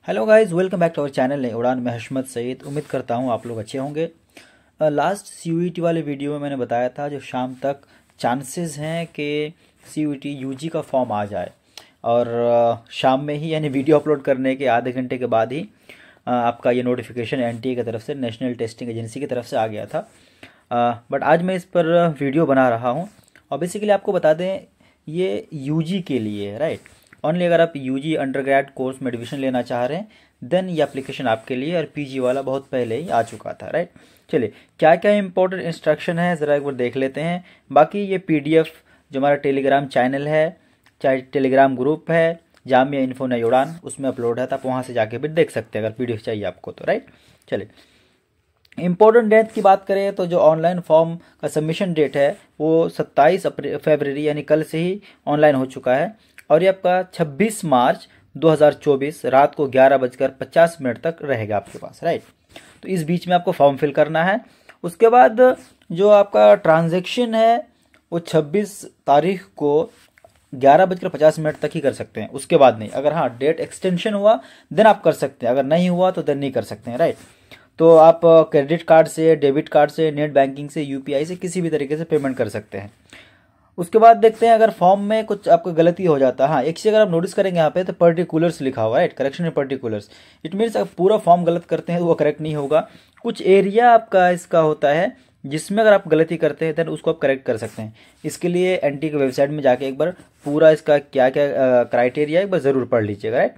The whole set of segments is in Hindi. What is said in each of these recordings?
Hello guys, welcome back to our channel Udaan में हशमत सईद। उम्मीद करता हूँ आप लोग अच्छे होंगे। लास्ट सीयूईटी वाले वीडियो में मैंने बताया था जो शाम तक चांसेस हैं कि सीयूईटी यूजी का फॉर्म आ जाए, और शाम में ही यानी वीडियो अपलोड करने के आधे घंटे के बाद ही आपका ये नोटिफिकेशन एनटीए की तरफ से, नेशनल टेस्टिंग एजेंसी की तरफ से आ गया था। बट आज मैं इस पर वीडियो बना रहा हूँ और बेसिकली आपको बता दें ये यूजी के लिए है, राइट। ओनली अगर आप यूजी अंडरग्रेड कोर्स में एडमिशन लेना चाह रहे हैं देन ये एप्लीकेशन आपके लिए, और पीजी वाला बहुत पहले ही आ चुका था, राइट। चलिए क्या क्या इंपॉर्टेंट इंस्ट्रक्शन है ज़रा एक बार देख लेते हैं। बाकी ये पीडीएफ जो हमारा टेलीग्राम चैनल है, चाहे टेलीग्राम ग्रुप है जामिया इन्फो नई उड़ान, उसमें अपलोड है, तो आप वहाँ से जाके भी देख सकते हैं अगर पीडीएफ चाहिए आपको तो, राइट। चलिए इम्पोर्टेंट डेट की बात करें तो जो ऑनलाइन फॉर्म का सबमिशन डेट है वो 27 फरवरी यानी कल से ही ऑनलाइन हो चुका है, और ये आपका 26 मार्च 2024 रात को 11:50 तक रहेगा आपके पास, राइट। तो इस बीच में आपको फॉर्म फिल करना है। उसके बाद जो आपका ट्रांजैक्शन है वो 26 तारीख को 11:50 तक ही कर सकते हैं, उसके बाद नहीं। अगर हाँ डेट एक्सटेंशन हुआ देन आप कर सकते हैं, अगर नहीं हुआ तो देन नहीं कर सकते हैं, राइट। तो आप क्रेडिट कार्ड से, डेबिट कार्ड से, नेट बैंकिंग से, यूपीआई से किसी भी तरीके से पेमेंट कर सकते हैं। उसके बाद देखते हैं अगर फॉर्म में कुछ आपको गलती हो जाता है। हाँ, एक चीज़ अगर आप नोटिस करेंगे यहाँ पे तो पर्टिकुलर्स लिखा हुआ है, right, correction in particulars. It means आप पूरा फॉर्म गलत करते हैं तो वो करेक्ट नहीं होगा। कुछ एरिया आपका इसका होता है जिसमें अगर आप गलती करते हैं देन उसको आप करेक्ट कर सकते हैं। इसके लिए एनटी की वेबसाइट में जाके एक बार पूरा इसका क्या क्या क्राइटेरिया एक बार ज़रूर पढ़ लीजिएगा, राइट।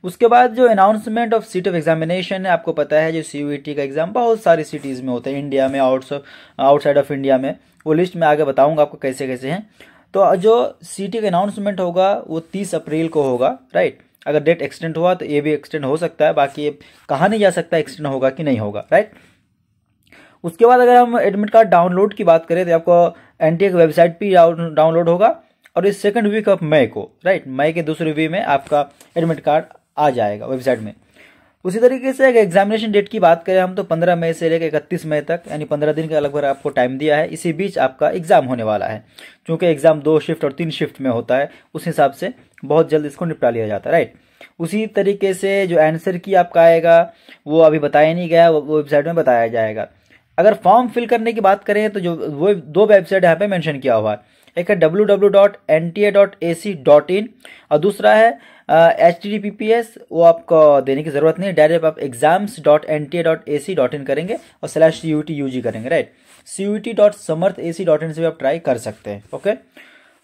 उसके बाद जो announcement of seat of examination है, आपको पता है जो सीयूईटी का एग्जाम बहुत सारी सिटीज़ में होता है, इंडिया में, आउटसाइड ऑफ इंडिया में, वो लिस्ट में आगे बताऊंगा आपको कैसे कैसे हैं। तो जो सीटी का अनाउंसमेंट होगा वो 30 अप्रैल को होगा, राइट। अगर डेट एक्सटेंड हुआ तो ये भी एक्सटेंड हो सकता है, बाकी ये कहा नहीं जा सकता एक्सटेंड होगा कि नहीं होगा, राइट। उसके बाद अगर हम एडमिट कार्ड डाउनलोड की बात करें तो आपको एनटीए की वेबसाइट पर डाउनलोड होगा, और इस सेकंड वीक ऑफ मई को, राइट, मई के दूसरे वीक में आपका एडमिट कार्ड आ जाएगा वेबसाइट में। उसी तरीके से अगर एग्जामिनेशन डेट की बात करें हम तो 15 मई से लेकर 31 मई तक यानी 15 दिन का लगभग आपको टाइम दिया है। इसी बीच आपका एग्जाम होने वाला है, क्योंकि एग्जाम 2 शिफ्ट और 3 शिफ्ट में होता है, उस हिसाब से बहुत जल्द इसको निपटा लिया जाता है, राइट। उसी तरीके से जो आंसर की आपका आएगा वो अभी बताया नहीं गया, वो वेबसाइट में बताया जाएगा। अगर फॉर्म फिल करने की बात करें तो जो वो 2 वेबसाइट यहाँ पे मेंशन किया हुआ है, एक है www.nta.ac.in और दूसरा है HTTPS, वो आपको देने की ज़रूरत नहीं, डायरेक्ट आप exams.nta.ac.in करेंगे और /CUT/UG करेंगे, राइट। CUT.samarth.ac.in से भी आप ट्राई कर सकते हैं, ओके।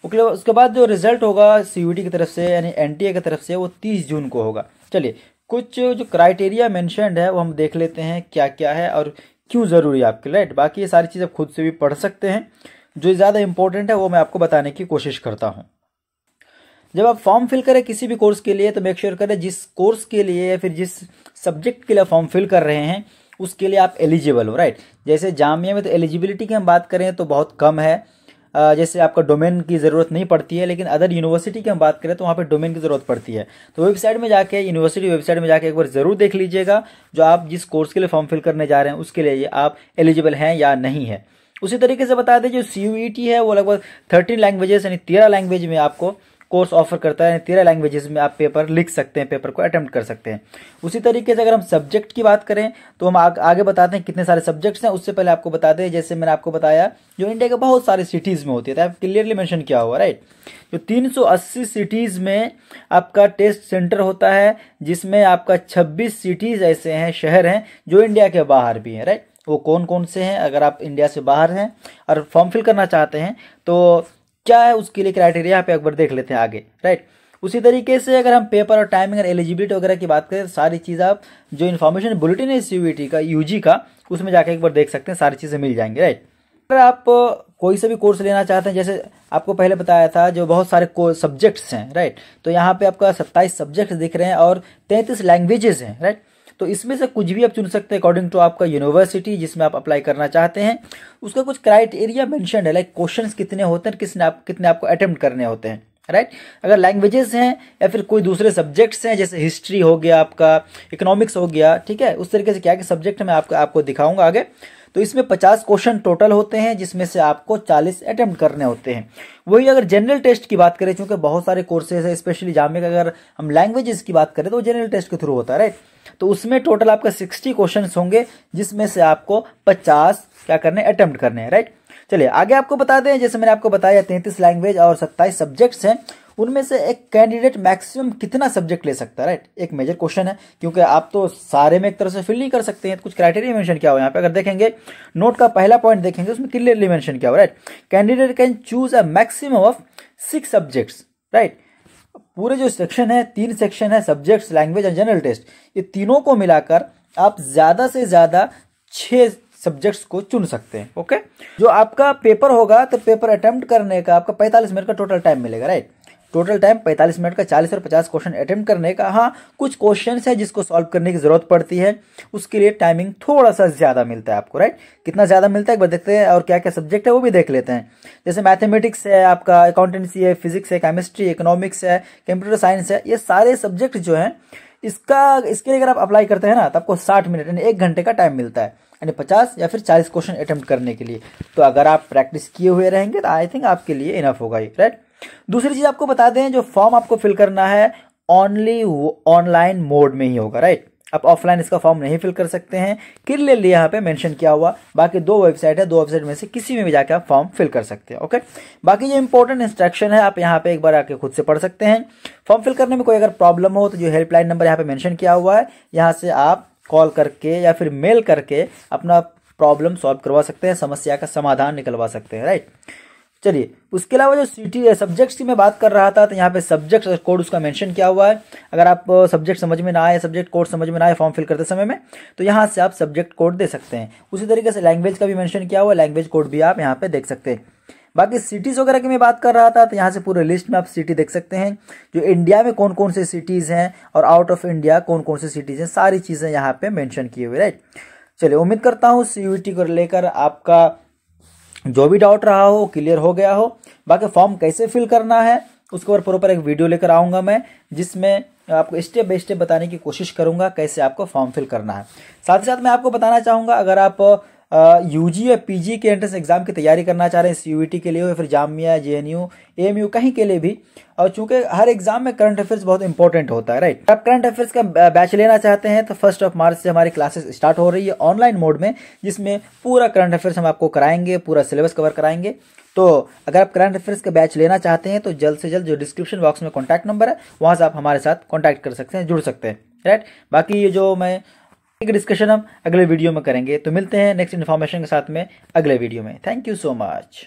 उसके बाद जो रिजल्ट होगा CUT की तरफ से यानी एनटीए की तरफ से वो 30 जून को होगा। चलिए कुछ जो क्राइटेरिया मेंशन्ड है वो हम देख लेते हैं क्या क्या है और क्यों ज़रूरी है आपके, राइट। बाकी ये सारी चीज़ आप खुद से भी पढ़ सकते हैं, जो ज़्यादा इंपॉर्टेंट है वो मैं आपको बताने की कोशिश करता हूँ। जब आप फॉर्म फिल करें किसी भी कोर्स के लिए तो मेक श्योर करें जिस कोर्स के लिए या फिर जिस सब्जेक्ट के लिए फॉर्म फिल कर रहे हैं उसके लिए आप एलिजिबल हो, राइट। जैसे जामिया में तो एलिजिबिलिटी की हम बात करें तो बहुत कम है, जैसे आपका डोमेन की ज़रूरत नहीं पड़ती है, लेकिन अदर यूनिवर्सिटी की हम बात करें तो वहाँ पे डोमेन की ज़रूरत पड़ती है। तो वेबसाइट में जाके, यूनिवर्सिटी वेबसाइट में जाके एक बार ज़रूर देख लीजिएगा जो आप जिस कोर्स के लिए फॉर्म फिल करने जा रहे हैं उसके लिए आप एलिजिबल हैं या नहीं है। उसी तरीके से बता दें जो सीयूईटी है वो लगभग 13 लैंग्वेजेस यानी 13 लैंग्वेज में आपको कोर्स ऑफर करता है, 13 लैंग्वेजेस में आप पेपर लिख सकते हैं, पेपर को अटेम्प्ट कर सकते हैं। उसी तरीके से अगर हम सब्जेक्ट की बात करें तो हम आगे बताते हैं कितने सारे सब्जेक्ट्स हैं। उससे पहले आपको बता दें जैसे मैंने आपको बताया जो इंडिया के बहुत सारे सिटीज़ में होती है, तो क्लियरली मेंशन किया हुआ, राइट। जो 380 सिटीज़ में आपका टेस्ट सेंटर होता है, जिसमें आपका 26 सिटीज़ ऐसे हैं, शहर हैं जो इंडिया के बाहर भी हैं, राइट। वो कौन कौन से हैं, अगर आप इंडिया से बाहर हैं और फॉर्म फिल करना चाहते हैं तो क्या है उसके लिए क्राइटेरिया यहाँ पे एक बार देख लेते हैं आगे, राइट। उसी तरीके से अगर हम पेपर और टाइमिंग और एलिजिबिलिटी वगैरह की बात करें तो सारी चीज़ आप जो इन्फॉर्मेशन बुलेटिन है सीयूईटी का, यूजी का, उसमें जाकर एक बार देख सकते हैं, सारी चीज़ें मिल जाएंगी, राइट। अगर आप कोई से भी कोर्स लेना चाहते हैं, जैसे आपको पहले बताया था जो बहुत सारे सब्जेक्ट्स हैं, राइट, तो यहाँ पे आपका 27 सब्जेक्ट्स दिख रहे हैं और 33 लैंग्वेजेस हैं, राइट। तो इसमें से कुछ भी आप चुन सकते हैं अकॉर्डिंग टू आपका यूनिवर्सिटी जिसमें आप अप्लाई करना चाहते हैं। उसका कुछ क्राइटेरिया मेंशन है, लाइक क्वेश्चंस कितने होते हैं, कितने आपको अटेम्प्ट करने होते हैं, राइट। अगर लैंग्वेजेस हैं या फिर कोई दूसरे सब्जेक्ट्स हैं, जैसे हिस्ट्री हो गया, आपका इकोनॉमिक्स हो गया, ठीक है, उस तरीके से क्या सब्जेक्ट मैं आपको दिखाऊंगा आगे। तो इसमें 50 क्वेश्चन टोटल होते हैं, जिसमें से आपको 40 अटेम्प्ट करने होते हैं। वही अगर जनरल टेस्ट की बात करें, क्योंकि बहुत सारे कोर्सेज है, स्पेशली जामिया का अगर हम लैंग्वेजेस की बात करें तो जनरल टेस्ट के थ्रू होता है, राइट। तो उसमें टोटल आपका 60 क्वेश्चन होंगे, जिसमें से आपको 50 क्या करने, अटेम्प्ट करने हैं, राइट। चलिए आगे आपको बता दें, जैसे मैंने आपको बताया 33 लैंग्वेज और 27 सब्जेक्ट्स हैं, उनमें से एक कैंडिडेट मैक्सिमम कितना सब्जेक्ट ले सकता है, राइट। एक मेजर क्वेश्चन है, क्योंकि आप तो सारे में एक तरह से फिल नहीं कर सकते हैं, कुछ क्राइटेरिया मेंशन किया हुआ है यहाँ पे। अगर देखेंगे नोट का पहला पॉइंट देखेंगे, उसमें क्लियरली मेंशन किया हुआ, right. Candidate can choose a maximum of 6 subjects, right. पूरे जो सेक्शन है, 3 सेक्शन है, सब्जेक्ट्स, लैंग्वेज और जनरल टेस्ट, ये तीनों को मिलाकर आप ज्यादा से ज्यादा 6 सब्जेक्ट्स को चुन सकते हैं, ओके। जो आपका पेपर होगा, तो पेपर अटेम्प्ट करने का आपका 45 मिनट का टोटल टाइम मिलेगा, राइट। टोटल टाइम 45 मिनट का, 40 और 50 क्वेश्चन अटेम्प्ट करने का। हाँ, कुछ क्वेश्चन है जिसको सॉल्व करने की जरूरत पड़ती है, उसके लिए टाइमिंग थोड़ा सा ज्यादा मिलता है आपको, राइट। कितना ज्यादा मिलता है एक बार देखते हैं, और क्या क्या सब्जेक्ट है वो भी देख लेते हैं। जैसे मैथमेटिक्स है, आपका अकाउंटेंसी है, फिजिक्स है, केमिस्ट्री, इकोनॉमिक्स है, कंप्यूटर साइंस है, ये सारे सब्जेक्ट जो है, इसके लिए अगर आप अप्लाई करते हैं ना, तो आपको 60 मिनट यानी 1 घंटे का टाइम मिलता है, यानी 50 या फिर 40 क्वेश्चन अटेम्प्ट करने के लिए। तो अगर आप प्रैक्टिस किए हुए रहेंगे तो आई थिंक आपके लिए इनफ होगा ये, राइट। दूसरी चीज आपको बता दें, जो फॉर्म आपको फिल करना है ओनली ऑनलाइन मोड में ही होगा, राइट। आप ऑफलाइन इसका फॉर्म नहीं फिल कर सकते हैं, क्लियरली यहाँ पे मेंशन किया हुआ। बाकी 2 वेबसाइट है, 2 वेबसाइट में से किसी में भी जाके आप फॉर्म फिल कर सकते हैं, ओके। बाकी जो इंपॉर्टेंट इंस्ट्रक्शन है, आप यहाँ पे एक बार आके खुद से पढ़ सकते हैं। फॉर्म फिल करने में कोई अगर प्रॉब्लम हो, तो जो हेल्पलाइन नंबर यहाँ पे मेंशन किया हुआ है, यहाँ से आप कॉल करके या फिर मेल करके अपना प्रॉब्लम सॉल्व करवा सकते हैं, समस्या का समाधान निकलवा सकते हैं, राइट। चलिए, उसके अलावा जो सिटी सब्जेक्ट्स की मैं बात कर रहा था, तो यहाँ पे सब्जेक्ट कोड उसका मेंशन किया हुआ है। अगर आप सब्जेक्ट समझ में ना आए, सब्जेक्ट कोड समझ में ना आए फॉर्म फिल करते समय में, तो यहाँ से आप सब्जेक्ट कोड दे सकते हैं। उसी तरीके से लैंग्वेज का भी मेंशन किया हुआ है, लैंग्वेज कोड भी आप यहाँ पे देख सकते हैं। बाकी सिटीज वगैरह की मैं बात कर रहा था, तो यहाँ से पूरे लिस्ट में आप सिटी देख सकते हैं, जो इंडिया में कौन कौन से सिटीज हैं और आउट ऑफ इंडिया कौन कौन से सिटीज हैं, सारी चीजें यहाँ पे मेंशन किए हुए, राइट। चलिए, उम्मीद करता हूँ सीयूईटी को लेकर आपका जो भी डाउट रहा हो क्लियर हो गया हो। बाकी फॉर्म कैसे फिल करना है उसके ऊपर प्रॉपर एक वीडियो लेकर आऊंगा मैं, जिसमें आपको स्टेप बाय स्टेप बताने की कोशिश करूंगा कैसे आपको फॉर्म फिल करना है। साथ ही साथ मैं आपको बताना चाहूंगा, अगर आप यूजी या पीजी के एंट्रेंस एग्जाम की तैयारी करना चाह रहे हैं, सीयूईटी के लिए हो या फिर जामिया, जेएनयू, एएमयू कहीं के लिए भी, और चूंकि हर एग्जाम में करंट अफेयर्स बहुत इंपॉर्टेंट होता है, राइट। आप करंट अफेयर्स का बैच लेना चाहते हैं, तो 1 मार्च से हमारी क्लासेस स्टार्ट हो रही है ऑनलाइन मोड में, जिसमें पूरा करंट अफेयर्स हम आपको कराएंगे, पूरा सिलेबस कवर कराएंगे। तो अगर आप करंट अफेयर्स का बैच लेना चाहते हैं, तो जल्द से जल्द जो डिस्क्रिप्शन बॉक्स में कॉन्टैक्ट नंबर है, वहां से आप हमारे साथ कॉन्टैक्ट कर सकते हैं, जुड़ सकते हैं, राइट। बाकी ये जो मैं डिस्कशन हम अगले वीडियो में करेंगे। तो मिलते हैं नेक्स्ट इन्फॉर्मेशन के साथ में अगले वीडियो में। Thank you so much.